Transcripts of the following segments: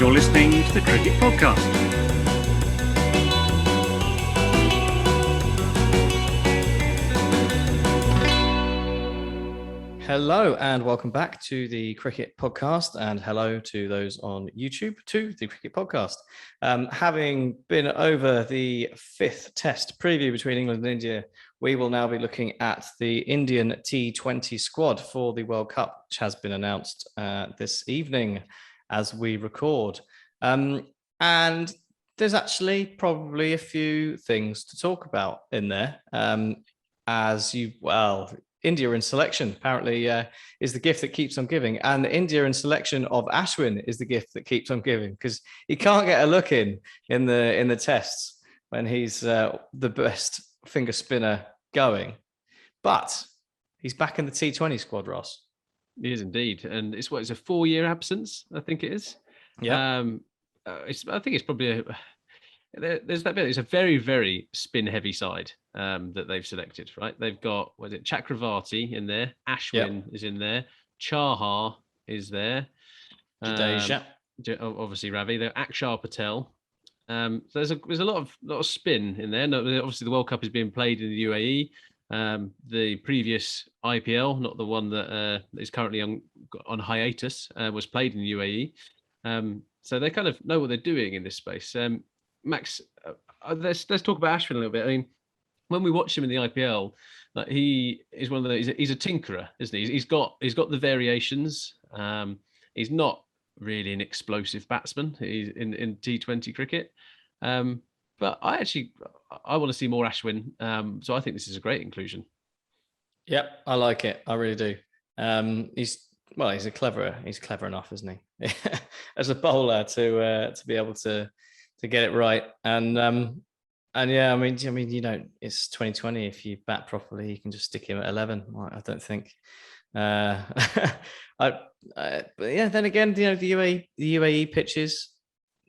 You're listening to the Cricket Podcast. Hello and welcome back to the Cricket Podcast, and hello to those on YouTube to the Cricket Podcast. Having been over the fifth test preview between England and India, we will now be looking at the Indian T20 squad for the World Cup, which has been announced this evening as we record. And there's actually probably a few things to talk about in there. India in selection apparently is the gift that keeps on giving, and India in selection of Ashwin is the gift that keeps on giving, because he can't get a look in the tests when he's the best finger spinner going, but he's back in the T20 squad, Ross. He is indeed, and it's a 4-year absence, I think it is. Yeah. I think it's probably there's that bit. It's a very, very spin-heavy side that they've selected, right? They've got, Chakravarti in there, Ashwin is in there, Chahar is there, Jadeja. Obviously Ravi, they're Akshar Patel. So there's a lot of spin in there. No, obviously the World Cup is being played in the UAE. The previous IPL, not the one that is currently on hiatus, was played in the UAE. So they kind of know what they're doing in this space. Max, let's talk about Ashwin a little bit. I mean, when we watch him in the IPL, like, he is one of those. He's a tinkerer, isn't he? He's got the variations. He's not really an explosive batsman. He's in T20 cricket. But I want to see more Ashwin. So I think this is a great inclusion. Yep, I like it. I really do. He's clever enough, isn't he? As a bowler to be able to get it right. And yeah, I mean, it's 2020. If you bat properly, you can just stick him at 11. I don't think. But yeah, then again, the UAE pitches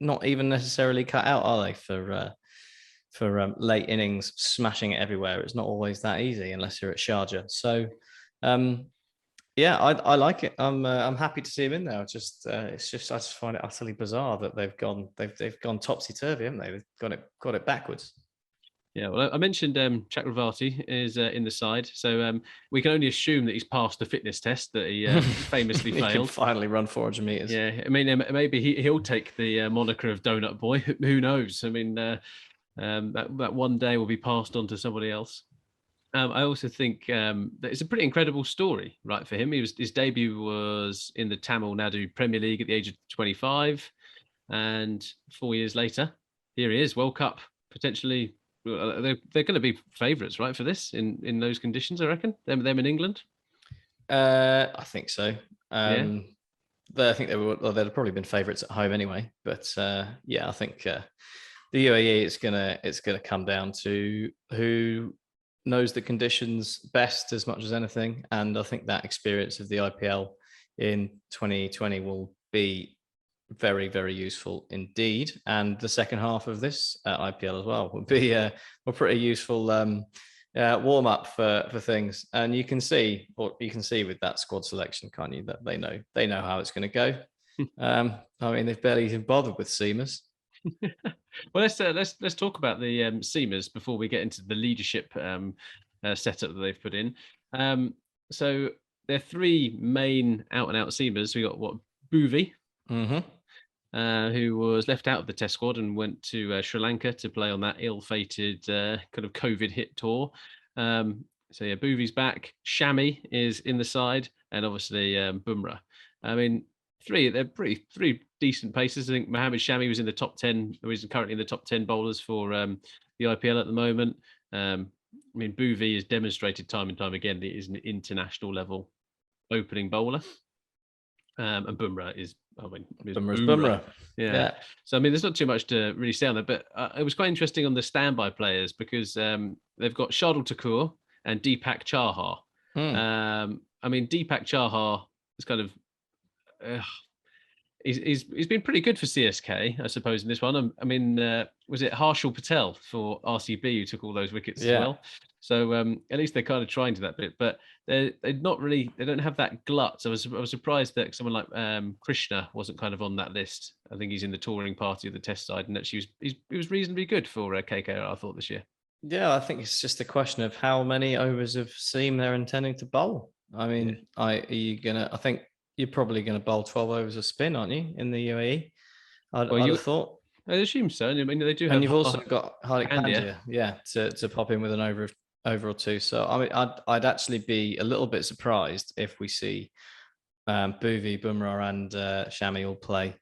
not even necessarily cut out, are they, for late innings smashing it everywhere? It's not always that easy unless you're at Sharjah. So yeah, I like it. I'm happy to see him in there. I just find it utterly bizarre that they've gone topsy turvy, haven't they? They've got it backwards. Yeah, well, I mentioned Chakravarti is in the side, so we can only assume that he's passed the fitness test that he famously he failed. Can finally run 400 meters. Yeah, I mean, maybe he'll take the moniker of Donut Boy. Who knows? I mean, that one day will be passed on to somebody else. I also think that it's a pretty incredible story, right, for him. His debut was in the Tamil Nadu Premier League at the age of 25, and 4 years later, here he is, World Cup, potentially. They're going to be favourites, right, for this in those conditions, I reckon. Them in England. I think so. Yeah. I think they'd have probably been favourites at home anyway. But yeah, I think the UAE it's gonna come down to who knows the conditions best as much as anything, and I think that experience of the IPL in 2020 will be very, very useful indeed, and the second half of this IPL as well will be a pretty useful warm up for things. And you can see with that squad selection, can't you, that they know how it's going to go. I mean, they've barely even bothered with seamers. Well, let's talk about the seamers before we get into the leadership setup that they've put in. So there are three main out and out seamers. We got Bhuvi, who was left out of the Test squad and went to Sri Lanka to play on that ill-fated kind of COVID hit tour. So yeah, Bhuvi's back. Shami is in the side, and obviously Bumrah. I mean, they're three decent paces. I think Mohammad Shami was in the top 10. He's currently in the top 10 bowlers for the IPL at the moment. I mean, Bhuvi has demonstrated time and time again that he is an international level opening bowler. And Bumrah is Bumrah. Yeah. So I mean, there's not too much to really say on that, but it was quite interesting on the standby players because they've got Shardul Thakur and Deepak Chahar. I mean, Deepak Chahar is kind of he's been pretty good for CSK, I suppose, in this one. I mean, was it Harshal Patel for RCB who took all those wickets as well? So at least they're kind of trying to that bit, but they're not really. They don't have that glut. So I was surprised that someone like Krishna wasn't kind of on that list. I think he's in the touring party of the Test side, and actually he was reasonably good for KKR, I thought, this year. Yeah, I think it's just a question of how many overs of seam they're intending to bowl. I mean, I think you're probably going to bowl 12 overs of spin, aren't you, in the UAE? I'd have thought. I assume so. I mean, they do have. And you've also got Hardik Pandya, to pop in with an over or two. So I mean, I'd actually be a little bit surprised if we see Bhuvi, Bumrah, and Shami all play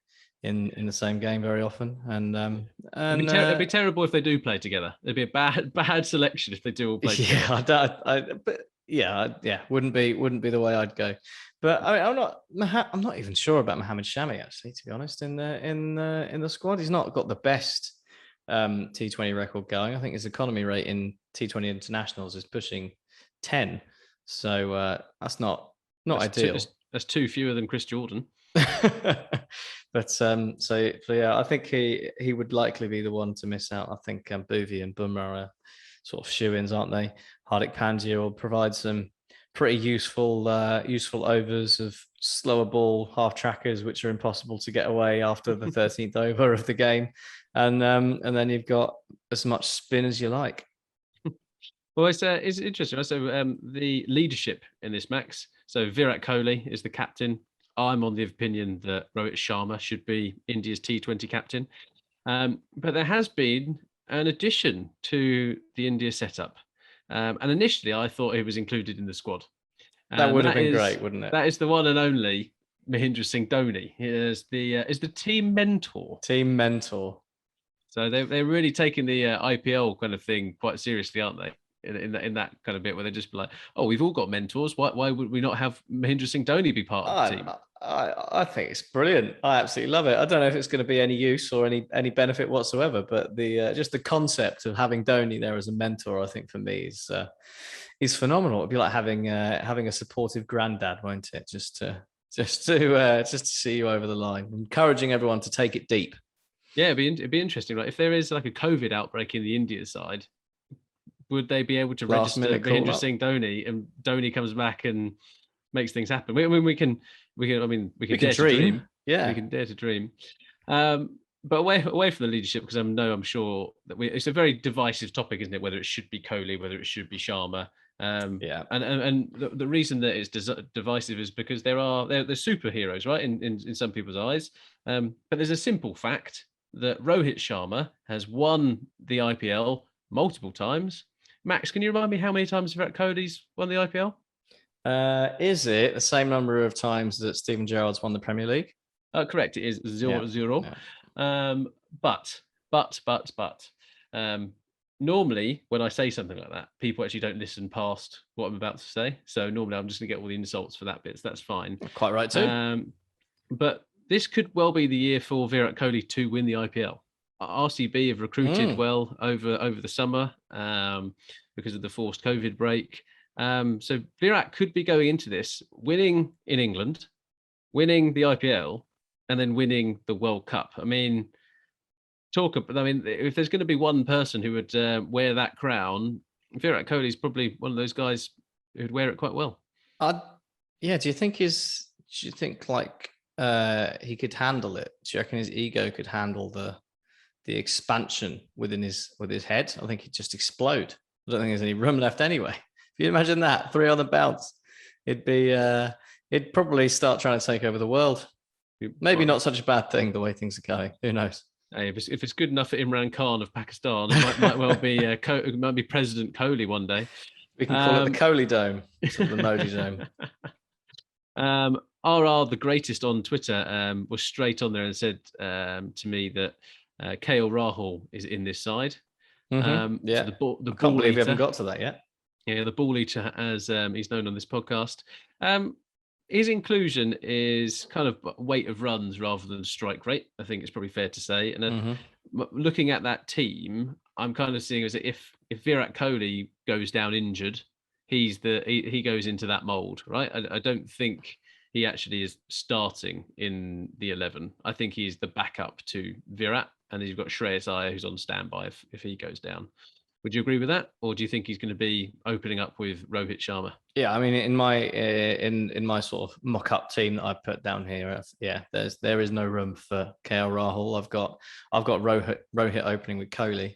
in the same game very often. And it'd be terrible if they do play together. It'd be a bad selection if they do all play together. Wouldn't be the way I'd go. But I mean, I'm not even sure about Mohammed Shami, actually, to be honest. In the squad, he's not got the best T20 record going. I think his economy rate in T20 internationals is pushing 10. So that's not ideal. That's two fewer than Chris Jordan. But I think he would likely be the one to miss out. I think Bhuvi and Bumrah are sort of shoe-ins, aren't they? Hardik Pandya will provide some pretty useful overs of slower ball half trackers, which are impossible to get away after the 13th over of the game, and then you've got as much spin as you like. Well, it's interesting. So the leadership in this, Max. So Virat Kohli is the captain. I'm on the opinion that Rohit Sharma should be India's T20 captain. But there has been an addition to the India setup. And initially, I thought he was included in the squad. That would have been great, wouldn't it? That is the one and only Mahendra Singh Dhoni. He is the team mentor. Team mentor. So they're really taking the IPL kind of thing quite seriously, aren't they? In that kind of bit where they just be like, oh, we've all got mentors. Why would we not have Mahendra Singh Dhoni be part of the team? I think it's brilliant. I absolutely love it. I don't know if it's going to be any use or any benefit whatsoever, but the just the concept of having Dhoni there as a mentor, I think for me is phenomenal. It'd be like having a supportive granddad, won't it? Just to see you over the line, encouraging everyone to take it deep. Yeah, it'd be interesting. Like if there is like a COVID outbreak in the India side, would they be able to register Mahendra Singh Dhoni, and Dhoni comes back and makes things happen? We can dare to dream. Yeah, we can dare to dream. But away from the leadership, because I'm sure that it's a very divisive topic, isn't it? Whether it should be Kohli, whether it should be Sharma. And the reason that it's divisive is because they're superheroes, right? In some people's eyes. But there's a simple fact that Rohit Sharma has won the IPL multiple times. Max, can you remind me how many times Virat Kohli's won the IPL? Is it the same number of times that Steven Gerrard's won the Premier League? Correct. It is 0-0. Yeah. But normally when I say something like that, people actually don't listen past what I'm about to say. So normally I'm just going to get all the insults for that bit. So that's fine. Quite right too. But this could well be the year for Virat Kohli to win the IPL. RCB have recruited well over the summer because of the forced COVID break. So Virat could be going into this winning in England, winning the IPL, and then winning the World Cup. I mean, if there's going to be one person who would wear that crown, Virat Kohli is probably one of those guys who'd wear it quite well. Do you think he could handle it? Do you reckon his ego could handle the expansion within his head? I think he'd just explode. I don't think there's any room left anyway. If you imagine that 3 on the bounce, it'd probably start trying to take over the world. Maybe not such a bad thing the way things are going. Who knows? Hey, if it's good enough for Imran Khan of Pakistan, it might well be it might be President Kohli one day. We can call it the Kohli Dome, the Modi Dome. RR the greatest on Twitter was straight on there and said to me that KL Rahul is in this side. Mm-hmm. Yeah, so the I can't believe we haven't got to that yet. Yeah, the ball eater, as he's known on this podcast. His inclusion is kind of weight of runs rather than strike rate. I think it's probably fair to say. And looking at that team, I'm kind of seeing as if Virat Kohli goes down injured, he goes into that mold, right? I don't think he actually is starting in the 11. I think he's the backup to Virat, and then you've got Shreyas Iyer who's on standby if he goes down. Would you agree with that, or do you think he's going to be opening up with Rohit Sharma? Yeah, I mean, in my sort of mock-up team that I put down here, there is no room for KL Rahul. I've got Rohit opening with Kohli,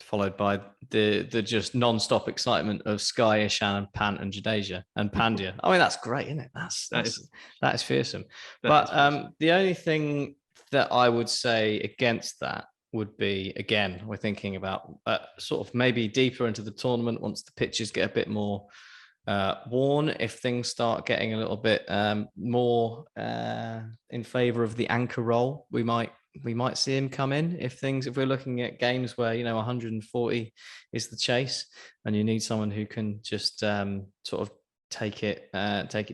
followed by the just non-stop excitement of Sky, Ishan, and Pant and Jadeja and Pandya. I mean, that's great, isn't it? That is fearsome. The only thing that I would say against that would be, again, we're thinking about sort of maybe deeper into the tournament once the pitches get a bit more worn. If things start getting a little bit more in favour of the anchor role, we might see him come in. If we're looking at games where 140 is the chase, and you need someone who can just sort of take it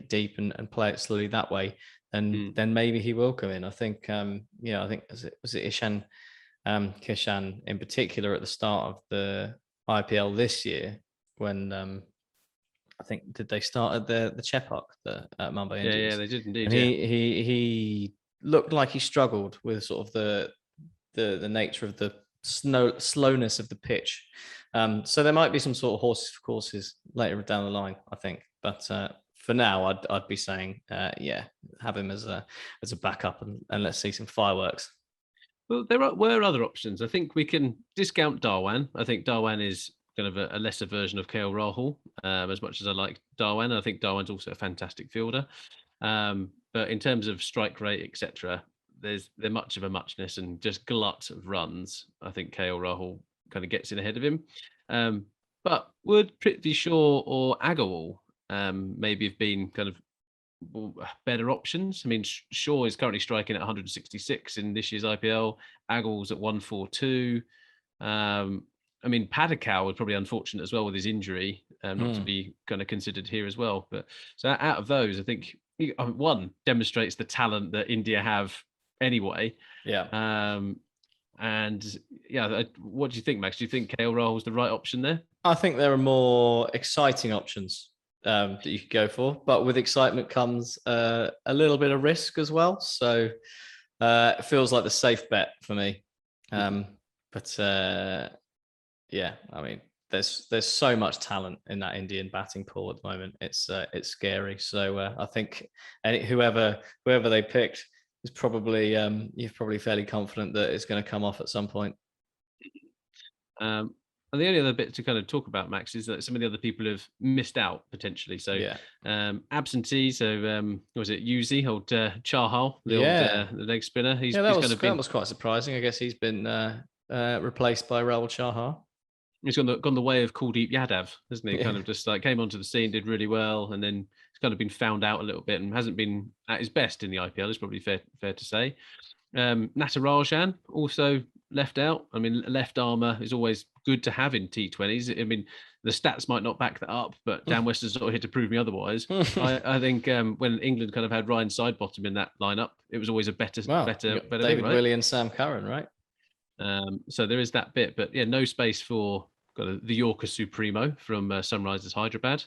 deep and play it slowly that way, then maybe he will come in. I think I think was it Ishan Kishan in particular at the start of the IPL this year when I think did they start at the Chepauk at Mumbai Indians? Yeah, they did indeed. And he looked like he struggled with sort of the nature of the slowness of the pitch. So there might be some sort of horses for courses later down the line, I think. But for now, I'd be saying have him as a backup and let's see some fireworks. Well, there were other options. I think we can discount Dhawan. I think Dhawan is kind of a lesser version of KL Rahul. As much as I like Dhawan, I think Dhawan's also a fantastic fielder. But in terms of strike rate, etc., they're much of a muchness and just glut of runs. I think KL Rahul kind of gets in ahead of him. But would Prithvi Shaw or Agarwal maybe have been kind of better options? I mean, Shaw is currently striking at 166 in this year's IPL. Agarwal's at 142. I mean, Padikau was probably unfortunate as well with his injury, not to be kind of considered here as well. But so out of those, I think one demonstrates the talent that India have anyway. Yeah. What do you think, Max? Do you think KL Rahul was the right option there? I think there are more exciting options that you could go for, but with excitement comes a little bit of risk as well. So it feels like the safe bet for me. I mean, there's so much talent in that Indian batting pool at the moment. It's scary. So I think whoever they picked is probably you're probably fairly confident that it's going to come off at some point. And the only other bit to kind of talk about, Max, is that some of the other people have missed out potentially. So absentee. So was it Yuzi, old Chahal, the leg spinner? That was quite surprising. I guess he's been replaced by Rahul Chahar. He's gone the way of Kuldeep Yadav, hasn't he? Kind of just like came onto the scene, did really well, and then he's kind of been found out a little bit and hasn't been at his best in the IPL. Is probably fair to say. Natarajan also left out. I mean, left armour is always good to have in T20s. I mean, the stats might not back that up, but Dan Weston's not here to prove me otherwise. I think when England kind of had Ryan Sidebottom in that lineup, it was always a better David thing, right? Willey and Sam Curran, right? So there is that bit, but no space for the Yorker Supremo from Sunrisers Hyderabad.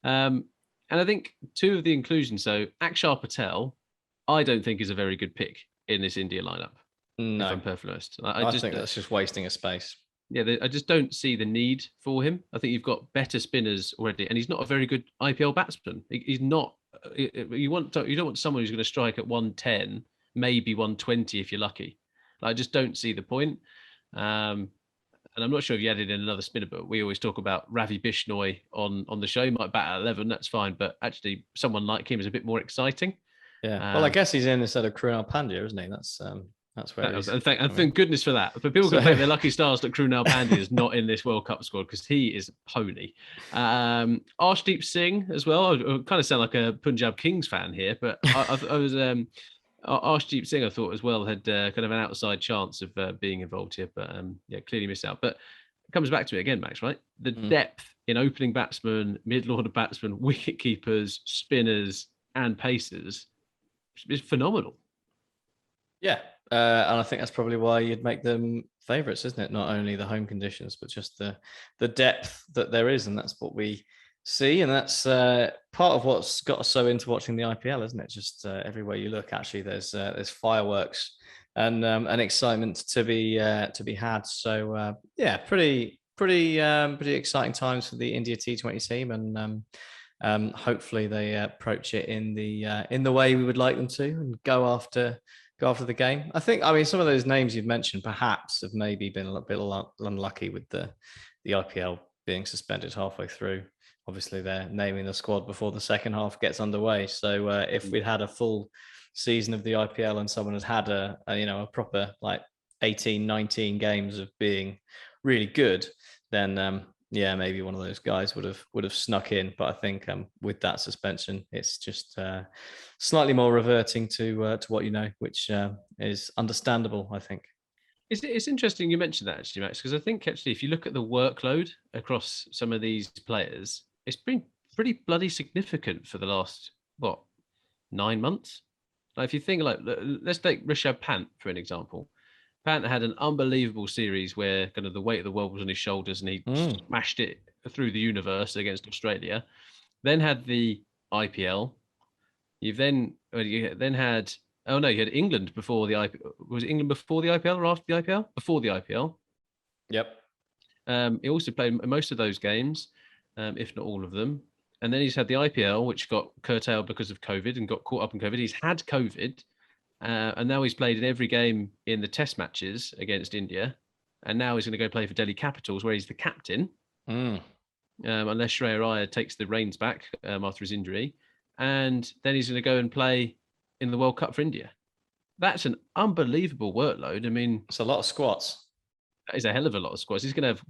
And I think two of the inclusions, so Akshar Patel, I don't think is a very good pick in this India lineup. No, if I'm perfectly honest. I think that's just wasting a space. Yeah, I just don't see the need for him. I think you've got better spinners already, and he's not a very good IPL batsman. He's not. You don't want someone who's going to strike at 110, maybe 120 if you're lucky. I just don't see the point. And I'm not sure if you added in another spinner, but we always talk about Ravi Bishnoi on the show. He might bat at 11, that's fine, but actually someone like him is a bit more exciting. Yeah. Well, I guess he's in instead of Krunal Pandya, isn't he? That's where he's. And thank goodness for that. But people can thank their lucky stars that Krunal Pandya is not in this World Cup squad because he is a pony. Arshdeep Singh as well. I kind of sound like a Punjab Kings fan here, but I was Arshdeep Singh I thought as well had kind of an outside chance of being involved here, but clearly missed out. But it comes back to it again, Max, right? The depth in opening batsmen, mid-order batsmen, wicket keepers, spinners, and pacers is phenomenal. Yeah. And I think that's probably why you'd make them favourites, isn't it? Not only the home conditions, but just the depth that there is, and that's what we See, and that's part of what's got us so into watching the IPL, isn't it? Just everywhere you look, actually, there's fireworks and excitement to be had. So yeah, pretty exciting times for the India T20 team, and hopefully they approach it in the way we would like them to, and go after the game. I mean, some of those names you've mentioned perhaps have maybe been a little bit unlucky with the IPL being suspended halfway through. Obviously, they're naming the squad before the second half gets underway. So if we'd had a full season of the IPL and someone had a proper like 18, 19 games of being really good, then yeah, maybe one of those guys would have snuck in. But I think with that suspension, it's just slightly more reverting to what you know, which is understandable, I think. It's interesting you mentioned that, actually, Max, because I think actually if you look at the workload across some of these players, it's been pretty bloody significant for the last 9 months. Like if you think let's take Rishabh Pant for an example. Pant had an unbelievable series where kind of the weight of the world was on his shoulders and he smashed it through the universe against Australia. Then had the IPL. You then had you had England before the IPL. Was it England before the IPL or after the IPL? Before the IPL. Yep. He also played most of those games, if not all of them. And then he's had the IPL, which got curtailed because of COVID and got caught up in COVID. He's had COVID, and now he's played in every game in the Test matches against India. And now he's going to go play for Delhi Capitals, where he's the captain, unless Shreya Iyer takes the reins back after his injury. And then he's going to go and play in the World Cup for India. That's an unbelievable workload. I mean, it's a lot of squats. That is a hell of a lot of squats. He's going to have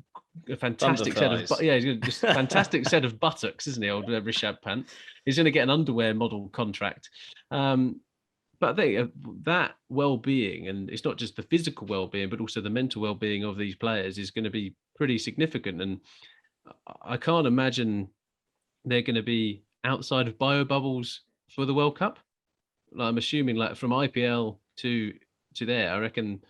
a fantastic set of he's going to just fantastic set of buttocks, isn't he, old Rishabh Pant? He's going to get an underwear model contract. But I think that well-being, and it's not just the physical well-being, but also the mental well-being of these players is going to be pretty significant. And I can't imagine they're going to be outside of bio bubbles for the World Cup. Like, I'm assuming like from IPL to there, I reckon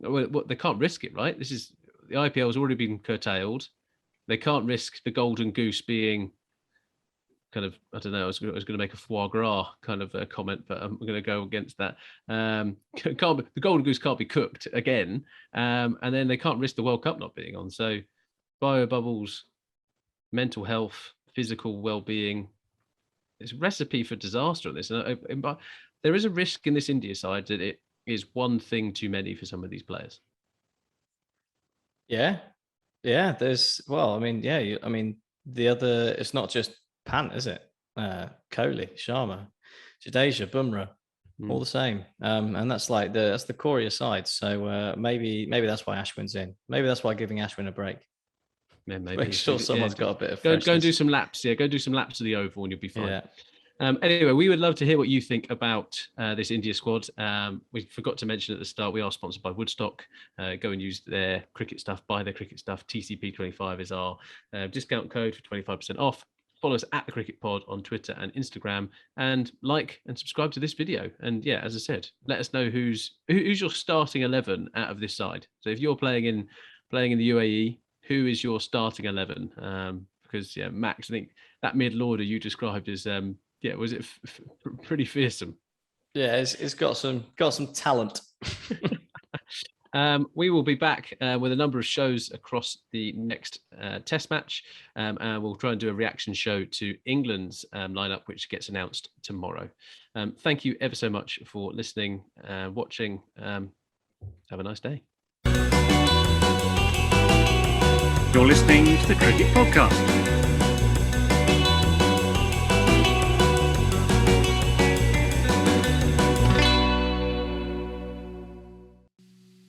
they can't risk it, right? The IPL has already been curtailed. They can't risk the golden goose being kind of, I don't know, I was going to make a foie gras kind of a comment, but I'm going to go against that. The golden goose can't be cooked again. And then they can't risk the World Cup not being on. So bio bubbles, mental health, physical well-being, it's a recipe for disaster on this. And there is a risk in this India side that it is one thing too many for some of these players. Yeah. The other, it's not just Pant, is it? Kohli, Sharma, Jadeja, Bumrah, all the same. And that's like that's the core of your side. So maybe that's why Ashwin's in. Maybe that's why giving Ashwin a break. Yeah, maybe. Make sure someone's got a bit of go and do some laps. Yeah, go do some laps of the Oval and you'll be fine. Yeah. Anyway, we would love to hear what you think about this India squad. We forgot to mention at the start, we are sponsored by Woodstock. Go and use their cricket stuff, buy their cricket stuff. TCP25 is our discount code for 25% off. Follow us at The Cricket Pod on Twitter and Instagram, and like and subscribe to this video. And yeah, as I said, let us know who's your starting 11 out of this side. So if you're playing in the UAE, who is your starting 11? Because yeah, Max, I think that middle order you described as was it pretty fearsome? Yeah, it's got some talent. We will be back with a number of shows across the next test match, and we'll try and do a reaction show to England's lineup, which gets announced tomorrow. Thank you ever so much for listening, watching. Have a nice day. You're listening to the Cricket Podcast.